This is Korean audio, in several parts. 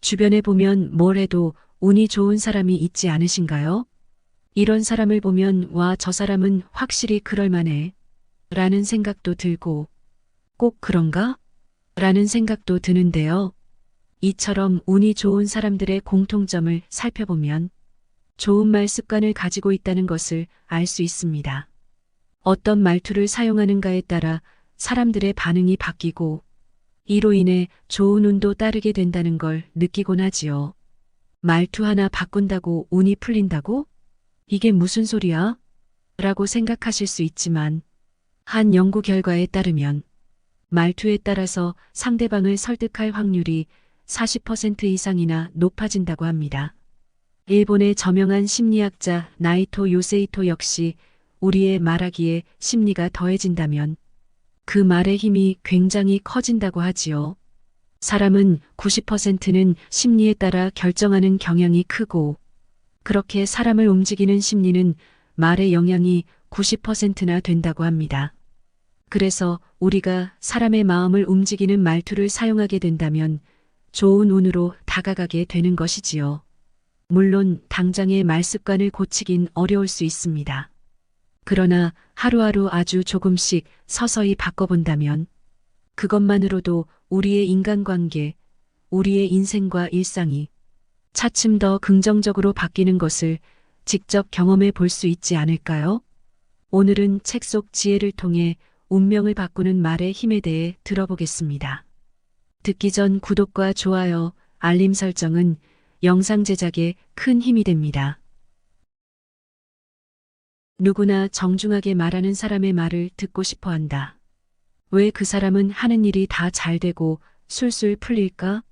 주변에 보면 뭘 해도 운이 좋은 사람이 있지 않으신가요? 이런 사람을 보면 와, 저 사람은 확실히 그럴만해 라는 생각도 들고 꼭 그런가? 라는 생각도 드는데요. 이처럼 운이 좋은 사람들의 공통점을 살펴보면 좋은 말 습관을 가지고 있다는 것을 알 수 있습니다. 어떤 말투를 사용하는가에 따라 사람들의 반응이 바뀌고 이로 인해 좋은 운도 따르게 된다는 걸 느끼곤 하지요. 말투 하나 바꾼다고 운이 풀린다고? 이게 무슨 소리야? 라고 생각하실 수 있지만 한 연구 결과에 따르면 말투에 따라서 상대방을 설득할 확률이 40% 이상이나 높아진다고 합니다. 일본의 저명한 심리학자 나이토 요세이토 역시 우리의 말하기에 심리가 더해진다면 그 말의 힘이 굉장히 커진다고 하지요. 사람은 90%는 심리에 따라 결정하는 경향이 크고 그렇게 사람을 움직이는 심리는 말의 영향이 90%나 된다고 합니다. 그래서 우리가 사람의 마음을 움직이는 말투를 사용하게 된다면 좋은 운으로 다가가게 되는 것이지요. 물론 당장의 말 습관을 고치긴 어려울 수 있습니다. 그러나 하루하루 아주 조금씩 서서히 바꿔본다면 그것만으로도 우리의 인간관계, 우리의 인생과 일상이 차츰 더 긍정적으로 바뀌는 것을 직접 경험해 볼 수 있지 않을까요? 오늘은 책 속 지혜를 통해 운명을 바꾸는 말의 힘에 대해 들어보겠습니다. 듣기 전 구독과 좋아요, 알림 설정은 영상 제작에 큰 힘이 됩니다. 누구나 정중하게 말하는 사람의 말을 듣고 싶어 한다. 왜 그 사람은 하는 일이 다 잘 되고 술술 풀릴까?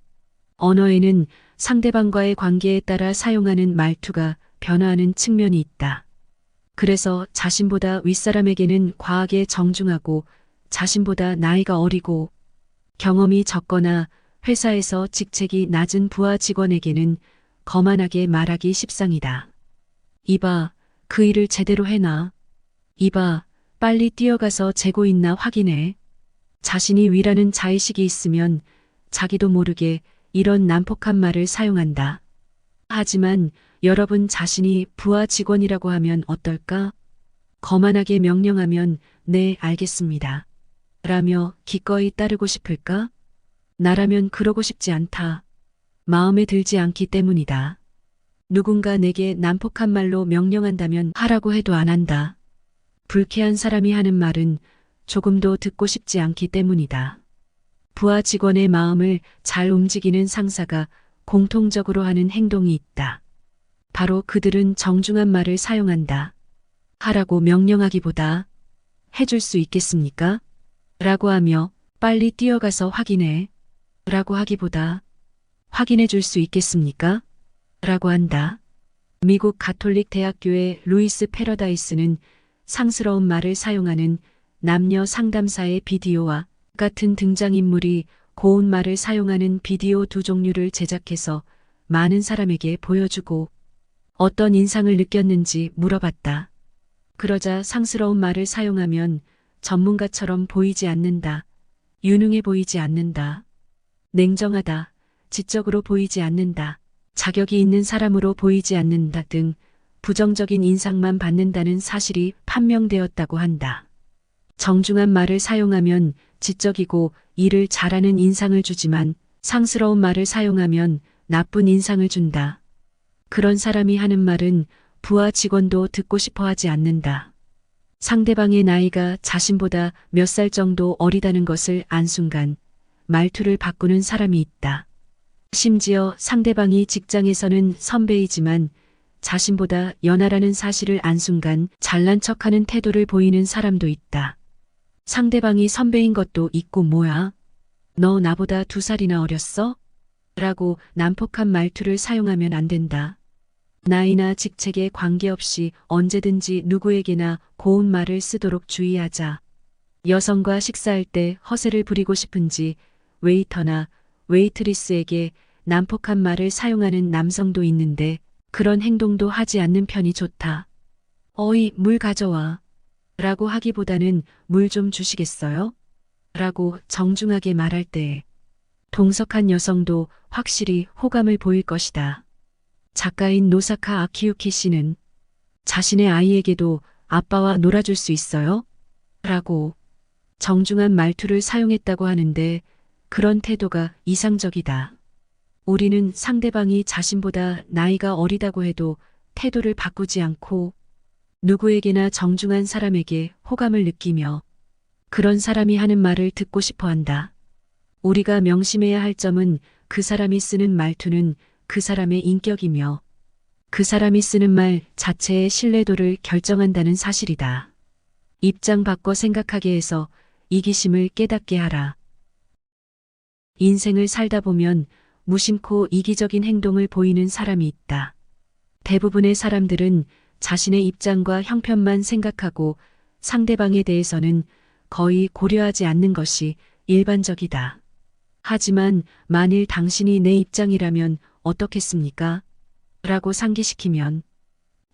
언어에는 상대방과의 관계에 따라 사용하는 말투가 변화하는 측면이 있다. 그래서 자신보다 윗사람에게는 과하게 정중하고 자신보다 나이가 어리고 경험이 적거나 회사에서 직책이 낮은 부하 직원에게는 거만하게 말하기 십상이다. 이봐, 그 일을 제대로 해놔. 이봐, 빨리 뛰어가서 재고 있나 확인해. 자신이 위라는 자의식이 있으면 자기도 모르게 이런 난폭한 말을 사용한다. 하지만 여러분 자신이 부하 직원이라고 하면 어떨까? 거만하게 명령하면 네, 알겠습니다. 라며 기꺼이 따르고 싶을까? 나라면 그러고 싶지 않다. 마음에 들지 않기 때문이다. 누군가 내게 난폭한 말로 명령한다면 하라고 해도 안 한다. 불쾌한 사람이 하는 말은 조금도 듣고 싶지 않기 때문이다. 부하 직원의 마음을 잘 움직이는 상사가 공통적으로 하는 행동이 있다. 바로 그들은 정중한 말을 사용한다. 하라고 명령하기보다 해줄 수 있겠습니까? 라고 하며 빨리 뛰어가서 확인해. 라고 하기보다 확인해 줄 수 있겠습니까? 라고 한다. 미국 가톨릭 대학교의 루이스 패러다이스는 상스러운 말을 사용하는 남녀 상담사의 비디오와 같은 등장인물이 고운 말을 사용하는 비디오 두 종류를 제작해서 많은 사람에게 보여주고 어떤 인상을 느꼈는지 물어봤다. 그러자 상스러운 말을 사용하면 전문가처럼 보이지 않는다. 유능해 보이지 않는다. 냉정하다. 지적으로 보이지 않는다. 자격이 있는 사람으로 보이지 않는다 등 부정적인 인상만 받는다는 사실이 판명되었다고 한다. 정중한 말을 사용하면 지적이고 일을 잘하는 인상을 주지만 상스러운 말을 사용하면 나쁜 인상을 준다. 그런 사람이 하는 말은 부하 직원도 듣고 싶어 하지 않는다. 상대방의 나이가 자신보다 몇 살 정도 어리다는 것을 안 순간 말투를 바꾸는 사람이 있다. 심지어 상대방이 직장에서는 선배이지만 자신보다 연하라는 사실을 안 순간 잘난 척하는 태도를 보이는 사람도 있다. 상대방이 선배인 것도 있고 뭐야? 너 나보다 2살이나 어렸어? 라고 난폭한 말투를 사용하면 안 된다. 나이나 직책에 관계없이 언제든지 누구에게나 고운 말을 쓰도록 주의하자. 여성과 식사할 때 허세를 부리고 싶은지 웨이터나 웨이트리스에게 난폭한 말을 사용하는 남성도 있는데 그런 행동도 하지 않는 편이 좋다. 어이, 물 가져와. 라고 하기보다는 물 좀 주시겠어요? 라고 정중하게 말할 때에 동석한 여성도 확실히 호감을 보일 것이다. 작가인 노사카 아키유키 씨는 자신의 아이에게도 아빠와 놀아줄 수 있어요? 라고 정중한 말투를 사용했다고 하는데 그런 태도가 이상적이다. 우리는 상대방이 자신보다 나이가 어리다고 해도 태도를 바꾸지 않고 누구에게나 정중한 사람에게 호감을 느끼며 그런 사람이 하는 말을 듣고 싶어 한다. 우리가 명심해야 할 점은 그 사람이 쓰는 말투는 그 사람의 인격이며 그 사람이 쓰는 말 자체의 신뢰도를 결정한다는 사실이다. 입장 바꿔 생각하게 해서 이기심을 깨닫게 하라. 인생을 살다 보면 무심코 이기적인 행동을 보이는 사람이 있다. 대부분의 사람들은 자신의 입장과 형편만 생각하고 상대방에 대해서는 거의 고려하지 않는 것이 일반적이다. 하지만 만일 당신이 내 입장이라면 어떻겠습니까? 라고 상기시키면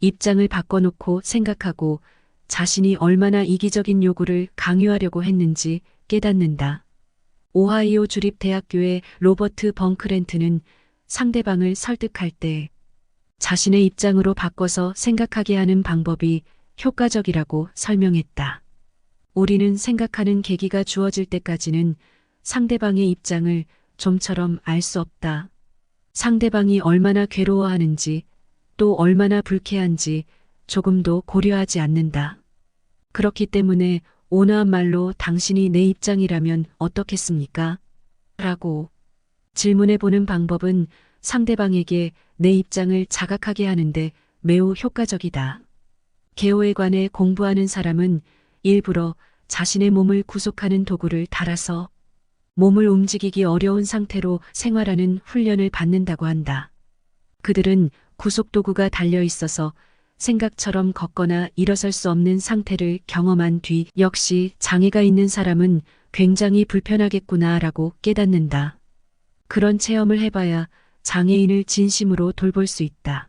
입장을 바꿔놓고 생각하고 자신이 얼마나 이기적인 요구를 강요하려고 했는지 깨닫는다. 오하이오 주립대학교의 로버트 벙크렌트는 상대방을 설득할 때 자신의 입장으로 바꿔서 생각하게 하는 방법이 효과적이라고 설명했다. 우리는 생각하는 계기가 주어질 때까지는 상대방의 입장을 좀처럼 알 수 없다. 상대방이 얼마나 괴로워하는지 또 얼마나 불쾌한지 조금도 고려하지 않는다. 그렇기 때문에 온화한 말로 당신이 내 입장이라면 어떻겠습니까? 라고 질문해보는 방법은 상대방에게 내 입장을 자각하게 하는데 매우 효과적이다. 개호에 관해 공부하는 사람은 일부러 자신의 몸을 구속하는 도구를 달아서 몸을 움직이기 어려운 상태로 생활하는 훈련을 받는다고 한다. 그들은 구속도구가 달려 있어서 생각처럼 걷거나 일어설 수 없는 상태를 경험한 뒤 역시 장애가 있는 사람은 굉장히 불편하겠구나라고 깨닫는다. 그런 체험을 해봐야 장애인을 진심으로 돌볼 수 있다.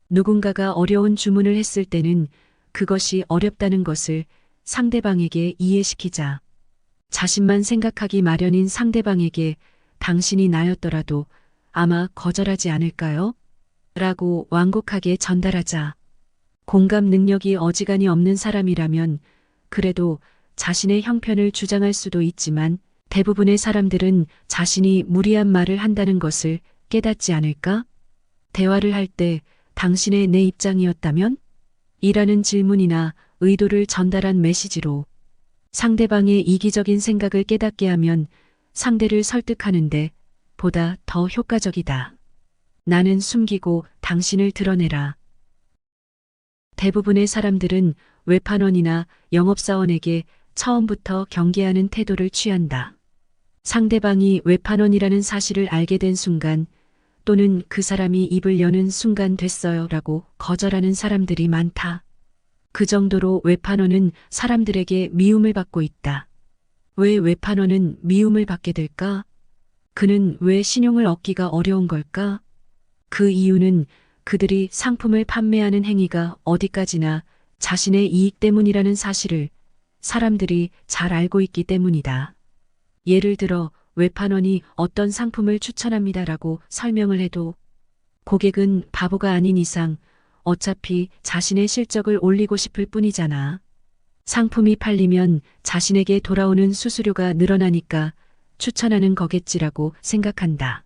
누군가가 어려운 주문을 했을 때는 그것이 어렵다는 것을 상대방에게 이해시키자. 자신만 생각하기 마련인 상대방에게 당신이 나였더라도 아마 거절하지 않을까요? 라고 완곡하게 전달하자. 공감 능력이 어지간히 없는 사람이라면 그래도 자신의 형편을 주장할 수도 있지만 대부분의 사람들은 자신이 무리한 말을 한다는 것을 깨닫지 않을까? 대화를 할 때 당신의 내 입장이었다면? 이라는 질문이나 의도를 전달한 메시지로 상대방의 이기적인 생각을 깨닫게 하면 상대를 설득하는데 보다 더 효과적이다. 나는 숨기고 당신을 드러내라. 대부분의 사람들은 외판원이나 영업사원에게 처음부터 경계하는 태도를 취한다. 상대방이 외판원이라는 사실을 알게 된 순간 또는 그 사람이 입을 여는 순간 됐어요 라고 거절하는 사람들이 많다. 그 정도로 외판원은 사람들에게 미움을 받고 있다. 왜 외판원은 미움을 받게 될까? 그는 왜 신용을 얻기가 어려운 걸까? 그 이유는 그들이 상품을 판매하는 행위가 어디까지나 자신의 이익 때문이라는 사실을 사람들이 잘 알고 있기 때문이다. 예를 들어 외판원이 어떤 상품을 추천합니다라고 설명을 해도 고객은 바보가 아닌 이상 어차피 자신의 실적을 올리고 싶을 뿐이잖아. 상품이 팔리면 자신에게 돌아오는 수수료가 늘어나니까 추천하는 거겠지라고 생각한다.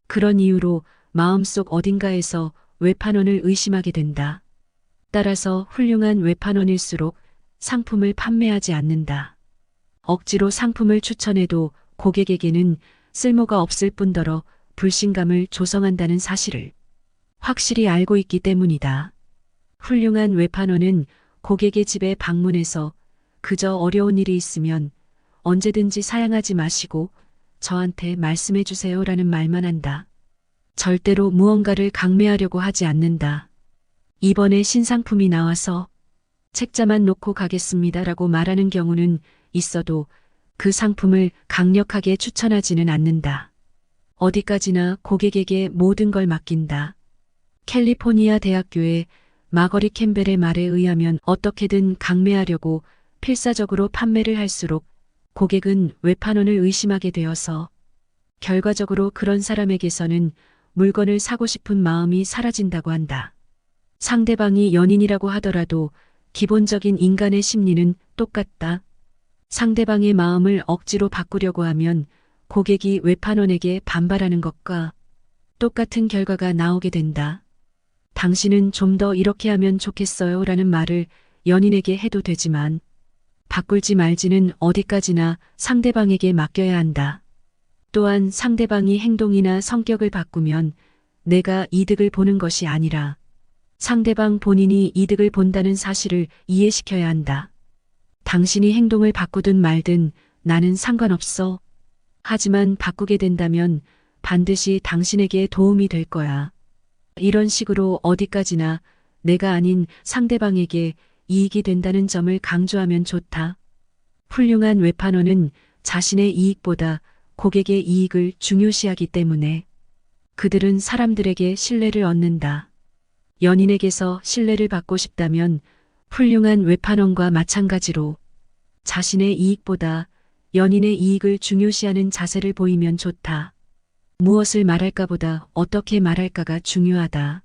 그런 이유로 마음속 어딘가에서 외판원을 의심하게 된다. 따라서 훌륭한 외판원일수록 상품을 판매하지 않는다. 억지로 상품을 추천해도 고객에게는 쓸모가 없을 뿐더러 불신감을 조성한다는 사실을 확실히 알고 있기 때문이다. 훌륭한 외판원은 고객의 집에 방문해서 그저 어려운 일이 있으면 언제든지 사양하지 마시고 저한테 말씀해 주세요라는 말만 한다. 절대로 무언가를 강매하려고 하지 않는다. 이번에 신상품이 나와서 책자만 놓고 가겠습니다라고 말하는 경우는 있어도 그 상품을 강력하게 추천하지는 않는다. 어디까지나 고객에게 모든 걸 맡긴다. 캘리포니아 대학교의 마거리 캠벨의 말에 의하면 어떻게든 강매하려고 필사적으로 판매를 할수록 고객은 외판원을 의심하게 되어서 결과적으로 그런 사람에게서는 물건을 사고 싶은 마음이 사라진다고 한다. 상대방이 연인이라고 하더라도 기본적인 인간의 심리는 똑같다. 상대방의 마음을 억지로 바꾸려고 하면 고객이 외판원에게 반발하는 것과 똑같은 결과가 나오게 된다. 당신은 좀 더 이렇게 하면 좋겠어요 라는 말을 연인에게 해도 되지만 바꿀지 말지는 어디까지나 상대방에게 맡겨야 한다. 또한 상대방이 행동이나 성격을 바꾸면 내가 이득을 보는 것이 아니라 상대방 본인이 이득을 본다는 사실을 이해시켜야 한다. 당신이 행동을 바꾸든 말든 나는 상관없어. 하지만 바꾸게 된다면 반드시 당신에게 도움이 될 거야. 이런 식으로 어디까지나 내가 아닌 상대방에게 이익이 된다는 점을 강조하면 좋다. 훌륭한 외판원은 자신의 이익보다 고객의 이익을 중요시하기 때문에 그들은 사람들에게 신뢰를 얻는다. 연인에게서 신뢰를 받고 싶다면 훌륭한 외판원과 마찬가지로 자신의 이익보다 연인의 이익을 중요시하는 자세를 보이면 좋다. 무엇을 말할까보다 어떻게 말할까가 중요하다.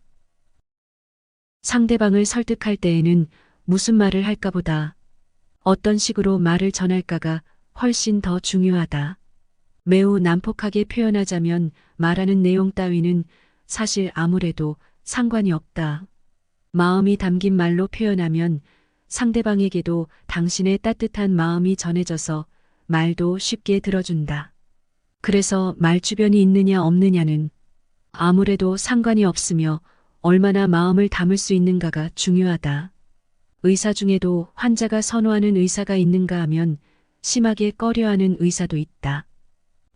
상대방을 설득할 때에는 무슨 말을 할까보다 어떤 식으로 말을 전할까가 훨씬 더 중요하다. 매우 난폭하게 표현하자면 말하는 내용 따위는 사실 아무래도 상관이 없다. 마음이 담긴 말로 표현하면 상대방에게도 당신의 따뜻한 마음이 전해져서 말도 쉽게 들어준다. 그래서 말 주변이 있느냐 없느냐는 아무래도 상관이 없으며 얼마나 마음을 담을 수 있는가가 중요하다. 의사 중에도 환자가 선호하는 의사가 있는가 하면 심하게 꺼려하는 의사도 있다.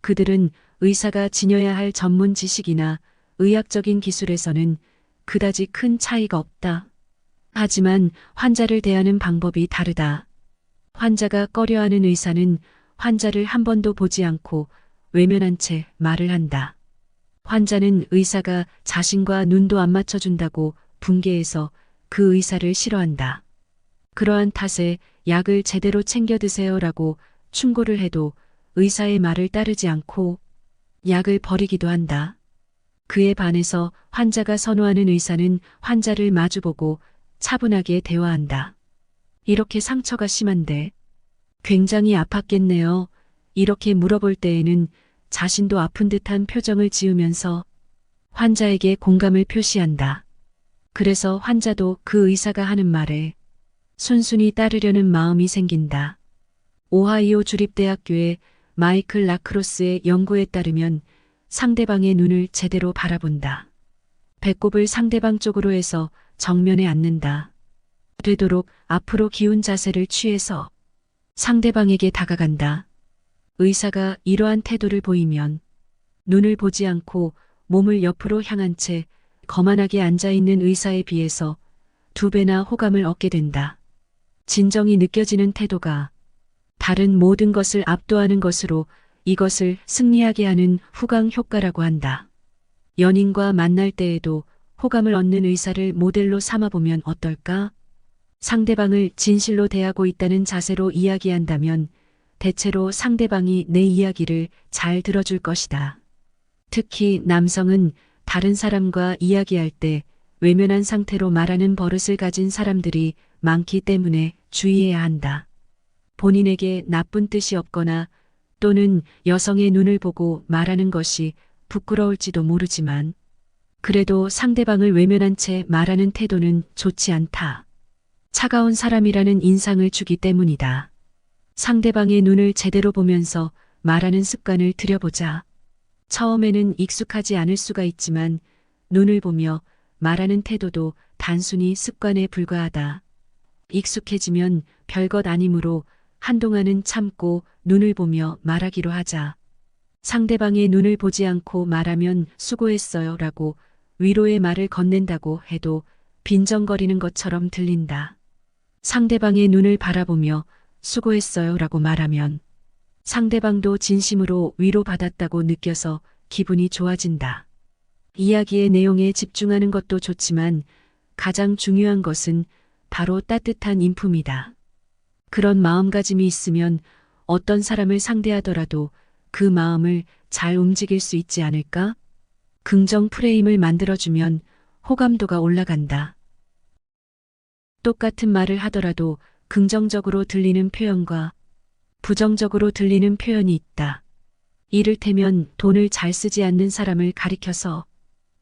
그들은 의사가 지녀야 할 전문 지식이나 의학적인 기술에서는 그다지 큰 차이가 없다. 하지만 환자를 대하는 방법이 다르다. 환자가 꺼려하는 의사는 환자를 한 번도 보지 않고 외면한 채 말을 한다. 환자는 의사가 자신과 눈도 안 맞춰준다고 분개해서 그 의사를 싫어한다. 그러한 탓에 약을 제대로 챙겨 드세요라고 충고를 해도 의사의 말을 따르지 않고 약을 버리기도 한다. 그에 반해서 환자가 선호하는 의사는 환자를 마주보고 차분하게 대화한다. 이렇게 상처가 심한데 굉장히 아팠겠네요. 이렇게 물어볼 때에는 자신도 아픈 듯한 표정을 지으면서 환자에게 공감을 표시한다. 그래서 환자도 그 의사가 하는 말에 순순히 따르려는 마음이 생긴다. 오하이오 주립대학교의 마이클 라크로스의 연구에 따르면 상대방의 눈을 제대로 바라본다. 배꼽을 상대방 쪽으로 해서 정면에 앉는다. 되도록 앞으로 기운 자세를 취해서 상대방에게 다가간다. 의사가 이러한 태도를 보이면 눈을 보지 않고 몸을 옆으로 향한 채 거만하게 앉아있는 의사에 비해서 2배나 호감을 얻게 된다. 진정이 느껴지는 태도가 다른 모든 것을 압도하는 것으로 이것을 승리하게 하는 후광 효과라고 한다. 연인과 만날 때에도 호감을 얻는 의사를 모델로 삼아보면 어떨까? 상대방을 진실로 대하고 있다는 자세로 이야기한다면 대체로 상대방이 내 이야기를 잘 들어줄 것이다. 특히 남성은 다른 사람과 이야기할 때 외면한 상태로 말하는 버릇을 가진 사람들이 많기 때문에 주의해야 한다. 본인에게 나쁜 뜻이 없거나 또는 여성의 눈을 보고 말하는 것이 부끄러울지도 모르지만 그래도 상대방을 외면한 채 말하는 태도는 좋지 않다. 차가운 사람이라는 인상을 주기 때문이다. 상대방의 눈을 제대로 보면서 말하는 습관을 들여보자. 처음에는 익숙하지 않을 수가 있지만 눈을 보며 말하는 태도도 단순히 습관에 불과하다. 익숙해지면 별것 아니므로 한동안은 참고 눈을 보며 말하기로 하자. 상대방의 눈을 보지 않고 말하면 수고했어요 라고 위로의 말을 건넨다고 해도 빈정거리는 것처럼 들린다. 상대방의 눈을 바라보며 수고했어요 라고 말하면 상대방도 진심으로 위로받았다고 느껴서 기분이 좋아진다. 이야기의 내용에 집중하는 것도 좋지만 가장 중요한 것은 바로 따뜻한 인품이다. 그런 마음가짐이 있으면 어떤 사람을 상대하더라도 그 마음을 잘 움직일 수 있지 않을까? 긍정 프레임을 만들어주면 호감도가 올라간다. 똑같은 말을 하더라도 긍정적으로 들리는 표현과 부정적으로 들리는 표현이 있다. 이를테면 돈을 잘 쓰지 않는 사람을 가리켜서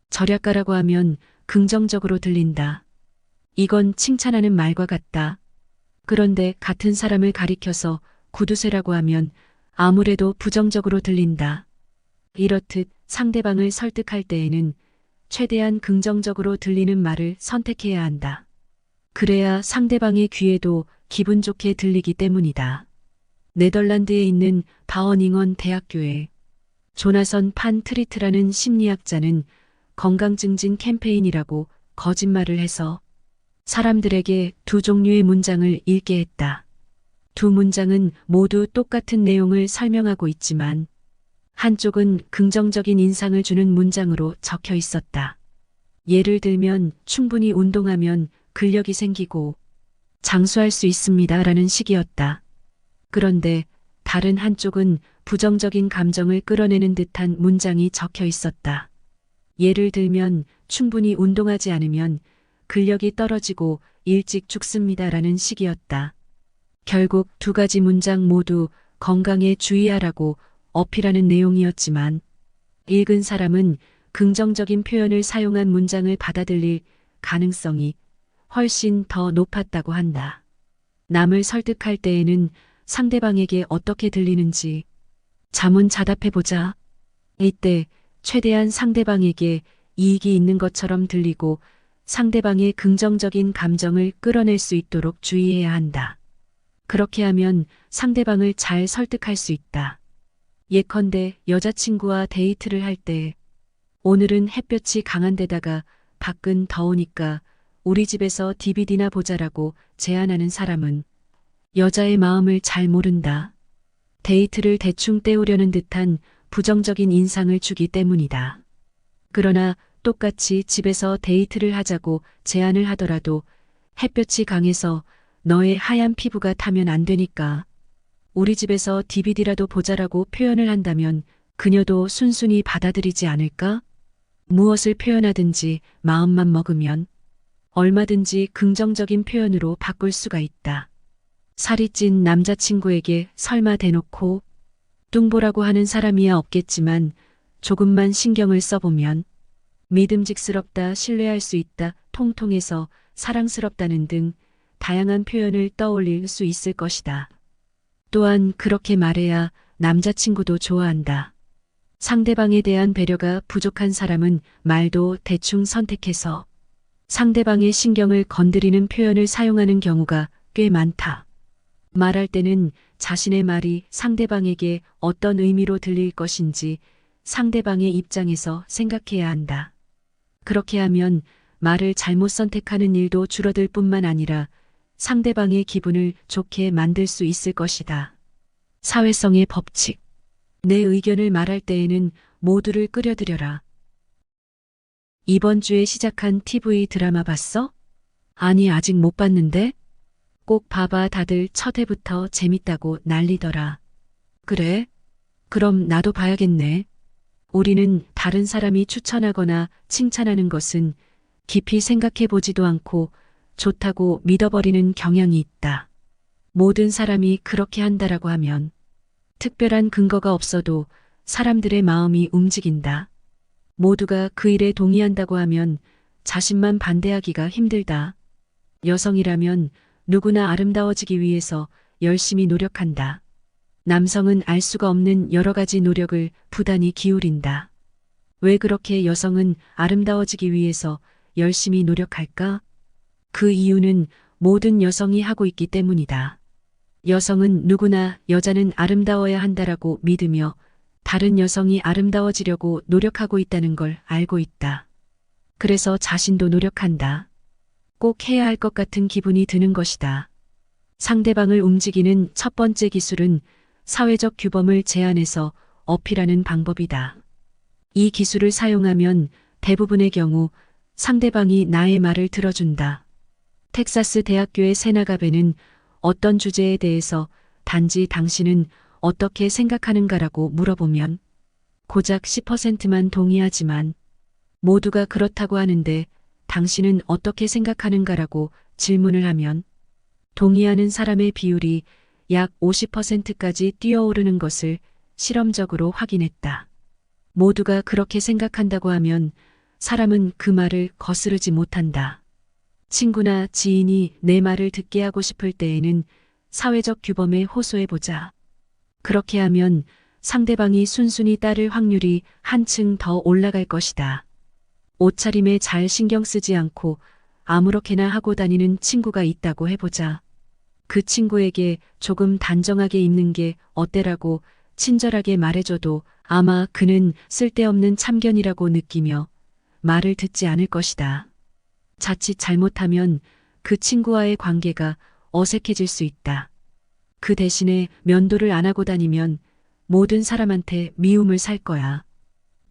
절약가라고 하면 긍정적으로 들린다. 이건 칭찬하는 말과 같다. 그런데 같은 사람을 가리켜서 구두쇠라고 하면 아무래도 부정적으로 들린다. 이렇듯 상대방을 설득할 때에는 최대한 긍정적으로 들리는 말을 선택해야 한다. 그래야 상대방의 귀에도 기분 좋게 들리기 때문이다. 네덜란드에 있는 바워닝원 대학교에 조나선 판 트리트라는 심리학자는 건강 증진 캠페인이라고 거짓말을 해서 사람들에게 두 종류의 문장을 읽게 했다. 두 문장은 모두 똑같은 내용을 설명하고 있지만 한쪽은 긍정적인 인상을 주는 문장으로 적혀 있었다. 예를 들면 충분히 운동하면 근력이 생기고 장수할 수 있습니다 라는 식이었다. 그런데 다른 한쪽은 부정적인 감정을 끌어내는 듯한 문장이 적혀 있었다. 예를 들면 충분히 운동하지 않으면 근력이 떨어지고 일찍 죽습니다 라는 식이었다. 결국 두 가지 문장 모두 건강에 주의하라고 어필하는 내용이었지만 읽은 사람은 긍정적인 표현을 사용한 문장을 받아들일 가능성이 훨씬 더 높았다고 한다. 남을 설득할 때에는 상대방에게 어떻게 들리는지 자문자답해보자. 이때 최대한 상대방에게 이익이 있는 것처럼 들리고 상대방의 긍정적인 감정을 끌어낼 수 있도록 주의해야 한다. 그렇게 하면 상대방을 잘 설득할 수 있다. 예컨대 여자친구와 데이트를 할 때 오늘은 햇볕이 강한 데다가 밖은 더우니까 우리 집에서 DVD나 보자라고 제안하는 사람은 여자의 마음을 잘 모른다. 데이트를 대충 때우려는 듯한 부정적인 인상을 주기 때문이다. 그러나 똑같이 집에서 데이트를 하자고 제안을 하더라도 햇볕이 강해서 너의 하얀 피부가 타면 안 되니까 우리 집에서 DVD라도 보자라고 표현을 한다면 그녀도 순순히 받아들이지 않을까? 무엇을 표현하든지 마음만 먹으면 얼마든지 긍정적인 표현으로 바꿀 수가 있다. 살이 찐 남자친구에게 설마 대놓고 뚱보라고 하는 사람이야 없겠지만 조금만 신경을 써보면 믿음직스럽다, 신뢰할 수 있다, 통통해서 사랑스럽다는 등 다양한 표현을 떠올릴 수 있을 것이다. 또한 그렇게 말해야 남자친구도 좋아한다. 상대방에 대한 배려가 부족한 사람은 말도 대충 선택해서 상대방의 신경을 건드리는 표현을 사용하는 경우가 꽤 많다. 말할 때는 자신의 말이 상대방에게 어떤 의미로 들릴 것인지 상대방의 입장에서 생각해야 한다. 그렇게 하면 말을 잘못 선택하는 일도 줄어들 뿐만 아니라 상대방의 기분을 좋게 만들 수 있을 것이다. 사회성의 법칙. 내 의견을 말할 때에는 모두를 끌어들여라. 이번 주에 시작한 TV 드라마 봤어? 아니, 아직 못 봤는데? 꼭 봐봐. 다들 첫 회부터 재밌다고 난리더라. 그래? 그럼 나도 봐야겠네. 우리는 다른 사람이 추천하거나 칭찬하는 것은 깊이 생각해 보지도 않고 좋다고 믿어버리는 경향이 있다. 모든 사람이 그렇게 한다라고 하면 특별한 근거가 없어도 사람들의 마음이 움직인다. 모두가 그 일에 동의한다고 하면 자신만 반대하기가 힘들다. 여성이라면 누구나 아름다워지기 위해서 열심히 노력한다. 남성은 알 수가 없는 여러 가지 노력을 부단히 기울인다. 왜 그렇게 여성은 아름다워지기 위해서 열심히 노력할까? 그 이유는 모든 여성이 하고 있기 때문이다. 여성은 누구나 여자는 아름다워야 한다라고 믿으며 다른 여성이 아름다워지려고 노력하고 있다는 걸 알고 있다. 그래서 자신도 노력한다. 꼭 해야 할 것 같은 기분이 드는 것이다. 상대방을 움직이는 첫 번째 기술은 사회적 규범을 제안해서 어필하는 방법이다. 이 기술을 사용하면 대부분의 경우 상대방이 나의 말을 들어준다. 텍사스 대학교의 세나가베는 어떤 주제에 대해서 단지 당신은 어떻게 생각하는가라고 물어보면 고작 10%만 동의하지만 모두가 그렇다고 하는데 당신은 어떻게 생각하는가라고 질문을 하면 동의하는 사람의 비율이 약 50%까지 뛰어오르는 것을 실험적으로 확인했다. 모두가 그렇게 생각한다고 하면 사람은 그 말을 거스르지 못한다. 친구나 지인이 내 말을 듣게 하고 싶을 때에는 사회적 규범에 호소해보자. 그렇게 하면 상대방이 순순히 따를 확률이 한층 더 올라갈 것이다. 옷차림에 잘 신경 쓰지 않고 아무렇게나 하고 다니는 친구가 있다고 해보자. 그 친구에게 조금 단정하게 입는 게 어때라고 친절하게 말해줘도 아마 그는 쓸데없는 참견이라고 느끼며 말을 듣지 않을 것이다. 자칫 잘못하면 그 친구와의 관계가 어색해질 수 있다. 그 대신에 면도를 안 하고 다니면 모든 사람한테 미움을 살 거야.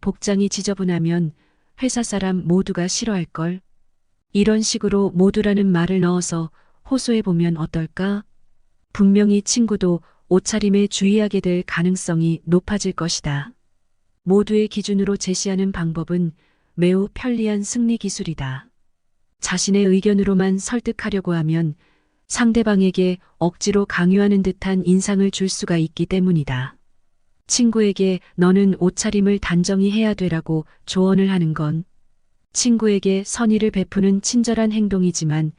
복장이 지저분하면 회사 사람 모두가 싫어할걸. 이런 식으로 모두라는 말을 넣어서 호소해보면 어떨까? 분명히 친구도 옷차림에 주의하게 될 가능성이 높아질 것이다. 모두의 기준으로 제시하는 방법은 매우 편리한 승리 기술이다. 자신의 의견으로만 설득하려고 하면 상대방에게 억지로 강요하는 듯한 인상을 줄 수가 있기 때문이다. 친구에게 너는 옷차림을 단정히 해야 되라고 조언을 하는 건 친구에게 선의를 베푸는 친절한 행동이지만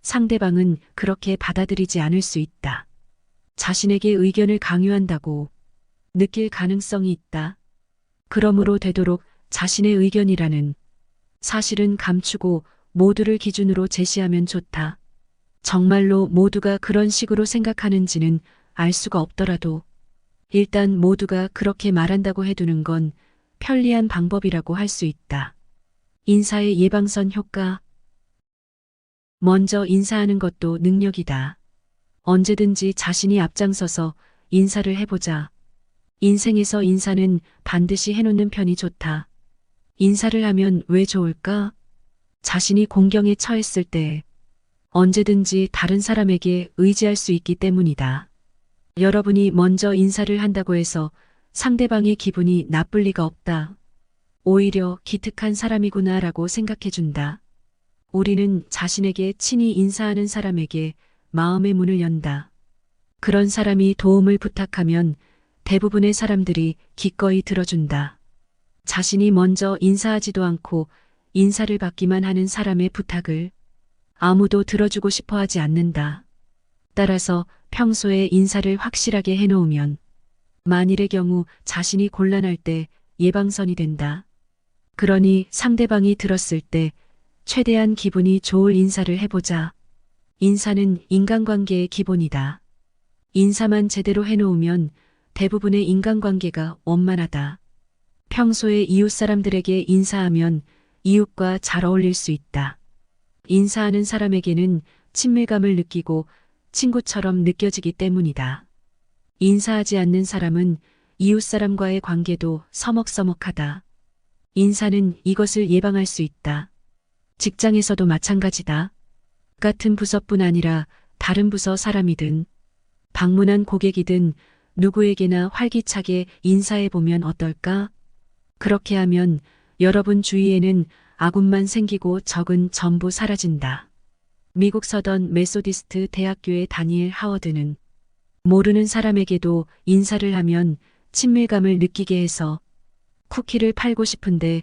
상대방은 그렇게 받아들이지 않을 수 있다. 자신에게 의견을 강요한다고 느낄 가능성이 있다. 그러므로 되도록 자신의 의견이라는 사실은 감추고 모두를 기준으로 제시하면 좋다. 정말로 모두가 그런 식으로 생각하는지는 알 수가 없더라도 일단 모두가 그렇게 말한다고 해두는 건 편리한 방법이라고 할 수 있다. 인사의 예방선 효과. 먼저 인사하는 것도 능력이다. 언제든지 자신이 앞장서서 인사를 해보자. 인생에서 인사는 반드시 해놓는 편이 좋다. 인사를 하면 왜 좋을까? 자신이 공경에 처했을 때 언제든지 다른 사람에게 의지할 수 있기 때문이다. 여러분이 먼저 인사를 한다고 해서 상대방의 기분이 나쁠 리가 없다. 오히려 기특한 사람이구나라고 생각해준다. 우리는 자신에게 친히 인사하는 사람에게 마음의 문을 연다. 그런 사람이 도움을 부탁하면 대부분의 사람들이 기꺼이 들어준다. 자신이 먼저 인사하지도 않고 인사를 받기만 하는 사람의 부탁을 아무도 들어주고 싶어 하지 않는다. 따라서 평소에 인사를 확실하게 해놓으면 만일의 경우 자신이 곤란할 때 예방선이 된다. 그러니 상대방이 들었을 때 최대한 기분이 좋을 인사를 해보자. 인사는 인간관계의 기본이다. 인사만 제대로 해놓으면 대부분의 인간관계가 원만하다. 평소에 이웃 사람들에게 인사하면 이웃과 잘 어울릴 수 있다. 인사하는 사람에게는 친밀감을 느끼고 친구처럼 느껴지기 때문이다. 인사하지 않는 사람은 이웃 사람과의 관계도 서먹서먹하다. 인사는 이것을 예방할 수 있다. 직장에서도 마찬가지다. 같은 부서뿐 아니라 다른 부서 사람이든 방문한 고객이든 누구에게나 활기차게 인사해보면 어떨까? 그렇게 하면 여러분 주위에는 아군만 생기고 적은 전부 사라진다. 미국 서던 메소디스트 대학교의 다니엘 하워드는 모르는 사람에게도 인사를 하면 친밀감을 느끼게 해서 쿠키를 팔고 싶은데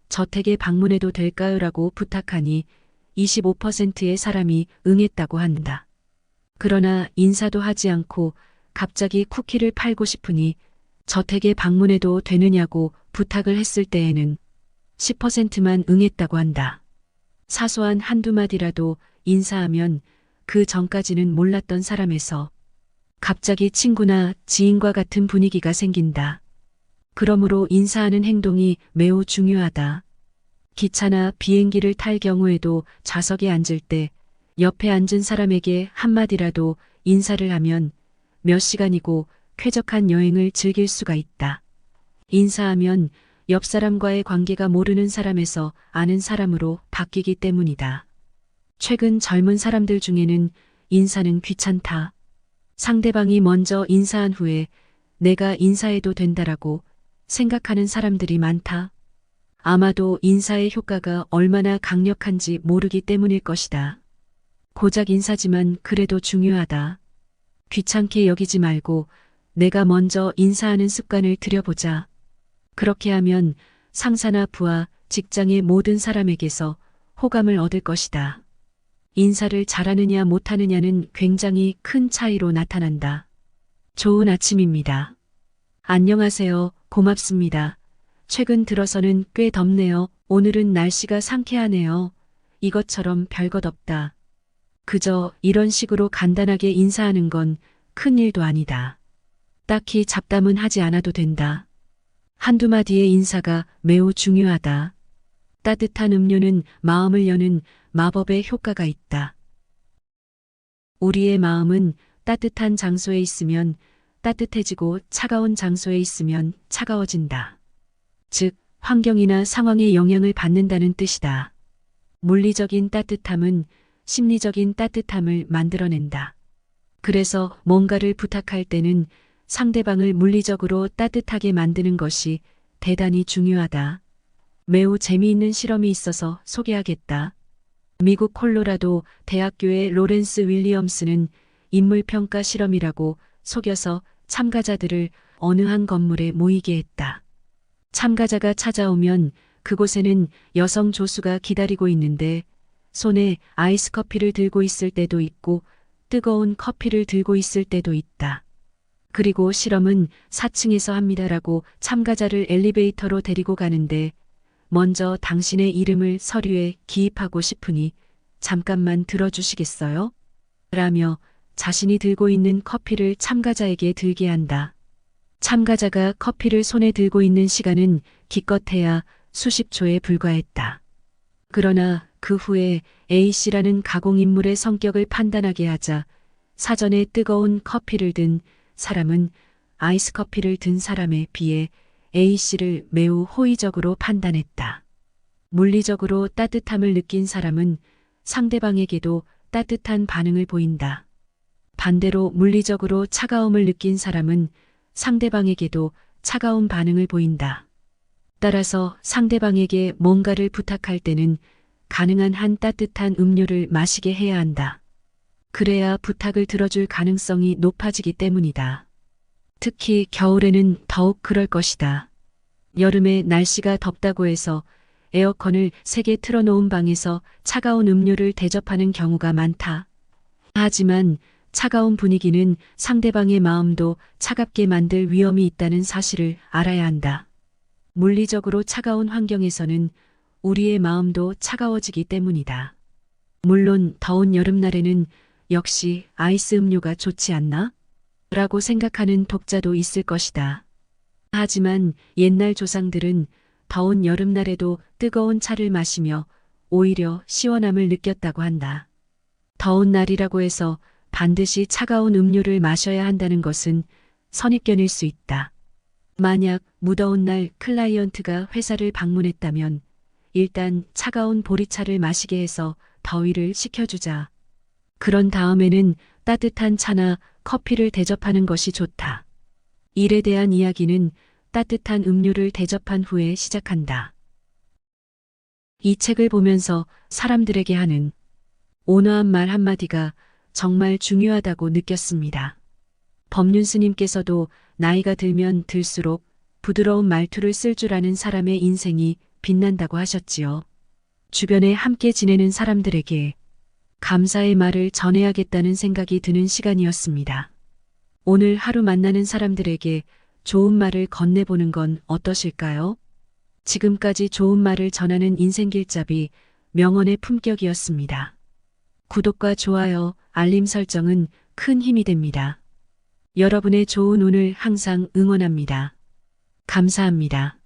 저택에 방문해도 될까요? 라고 부탁하니 25%의 사람이 응했다고 한다. 그러나 인사도 하지 않고 갑자기 쿠키를 팔고 싶으니 저택에 방문해도 되느냐고 부탁을 했을 때에는 10%만 응했다고 한다. 사소한 한두 마디라도 인사하면 그 전까지는 몰랐던 사람에서 갑자기 친구나 지인과 같은 분위기가 생긴다. 그러므로 인사하는 행동이 매우 중요하다. 기차나 비행기를 탈 경우에도 좌석에 앉을 때 옆에 앉은 사람에게 한마디라도 인사를 하면 몇 시간이고 쾌적한 여행을 즐길 수가 있다. 인사하면 옆 사람과의 관계가 모르는 사람에서 아는 사람으로 바뀌기 때문이다. 최근 젊은 사람들 중에는 인사는 귀찮다. 상대방이 먼저 인사한 후에 내가 인사해도 된다라고 생각하는 사람들이 많다. 아마도 인사의 효과가 얼마나 강력한지 모르기 때문일 것이다. 고작 인사지만 그래도 중요하다. 귀찮게 여기지 말고 내가 먼저 인사하는 습관을 들여보자. 그렇게 하면 상사나 부하, 직장의 모든 사람에게서 호감을 얻을 것이다. 인사를 잘하느냐 못하느냐는 굉장히 큰 차이로 나타난다. 좋은 아침입니다. 안녕하세요. 고맙습니다. 최근 들어서는 꽤 덥네요. 오늘은 날씨가 상쾌하네요. 이것처럼 별것 없다. 그저 이런 식으로 간단하게 인사하는 건 큰일도 아니다. 딱히 잡담은 하지 않아도 된다. 한두 마디의 인사가 매우 중요하다. 따뜻한 음료는 마음을 여는 마법의 효과가 있다. 우리의 마음은 따뜻한 장소에 있으면 따뜻해지고 차가운 장소에 있으면 차가워진다. 즉, 환경이나 상황에 영향을 받는다는 뜻이다. 물리적인 따뜻함은 심리적인 따뜻함을 만들어낸다. 그래서 뭔가를 부탁할 때는 상대방을 물리적으로 따뜻하게 만드는 것이 대단히 중요하다. 매우 재미있는 실험이 있어서 소개하겠다. 미국 콜로라도 대학교의 로렌스 윌리엄스는 인물평가 실험이라고 속여서 참가자들을 어느 한 건물에 모이게 했다. 참가자가 찾아오면 그곳에는 여성 조수가 기다리고 있는데 손에 아이스 커피를 들고 있을 때도 있고 뜨거운 커피를 들고 있을 때도 있다. 그리고 실험은 4층에서 합니다라고 참가자를 엘리베이터로 데리고 가는데 먼저 당신의 이름을 서류에 기입하고 싶으니 잠깐만 들어주시겠어요? 라며 자신이 들고 있는 커피를 참가자에게 들게 한다. 참가자가 커피를 손에 들고 있는 시간은 기껏해야 수십 초에 불과했다. 그러나 그 후에 A씨라는 가공인물의 성격을 판단하게 하자 사전에 뜨거운 커피를 든 사람은 아이스 커피를 든 사람에 비해 A씨를 매우 호의적으로 판단했다. 물리적으로 따뜻함을 느낀 사람은 상대방에게도 따뜻한 반응을 보인다. 반대로 물리적으로 차가움을 느낀 사람은 상대방에게도 차가운 반응을 보인다. 따라서 상대방에게 뭔가를 부탁할 때는 가능한 한 따뜻한 음료를 마시게 해야 한다. 그래야 부탁을 들어줄 가능성이 높아지기 때문이다. 특히 겨울에는 더욱 그럴 것이다. 여름에 날씨가 덥다고 해서 에어컨을 세게 틀어놓은 방에서 차가운 음료를 대접하는 경우가 많다. 하지만 차가운 분위기는 상대방의 마음도 차갑게 만들 위험이 있다는 사실을 알아야 한다. 물리적으로 차가운 환경에서는 우리의 마음도 차가워지기 때문이다. 물론 더운 여름날에는 역시 아이스 음료가 좋지 않나? 라고 생각하는 독자도 있을 것이다. 하지만 옛날 조상들은 더운 여름날에도 뜨거운 차를 마시며 오히려 시원함을 느꼈다고 한다. 더운 날이라고 해서 반드시 차가운 음료를 마셔야 한다는 것은 선입견일 수 있다. 만약 무더운 날 클라이언트가 회사를 방문했다면 일단 차가운 보리차를 마시게 해서 더위를 식혀주자. 그런 다음에는 따뜻한 차나 커피를 대접하는 것이 좋다. 일에 대한 이야기는 따뜻한 음료를 대접한 후에 시작한다. 이 책을 보면서 사람들에게 하는 온화한 말 한마디가 정말 중요하다고 느꼈습니다. 법륜 스님께서도 나이가 들면 들수록 부드러운 말투를 쓸 줄 아는 사람의 인생이 빛난다고 하셨지요. 주변에 함께 지내는 사람들에게 감사의 말을 전해야겠다는 생각이 드는 시간이었습니다. 오늘 하루 만나는 사람들에게 좋은 말을 건네보는 건 어떠실까요? 지금까지 좋은 말을 전하는 인생길잡이 명언의 품격이었습니다. 구독과 좋아요, 알림 설정은 큰 힘이 됩니다. 여러분의 좋은 운을 항상 응원합니다. 감사합니다.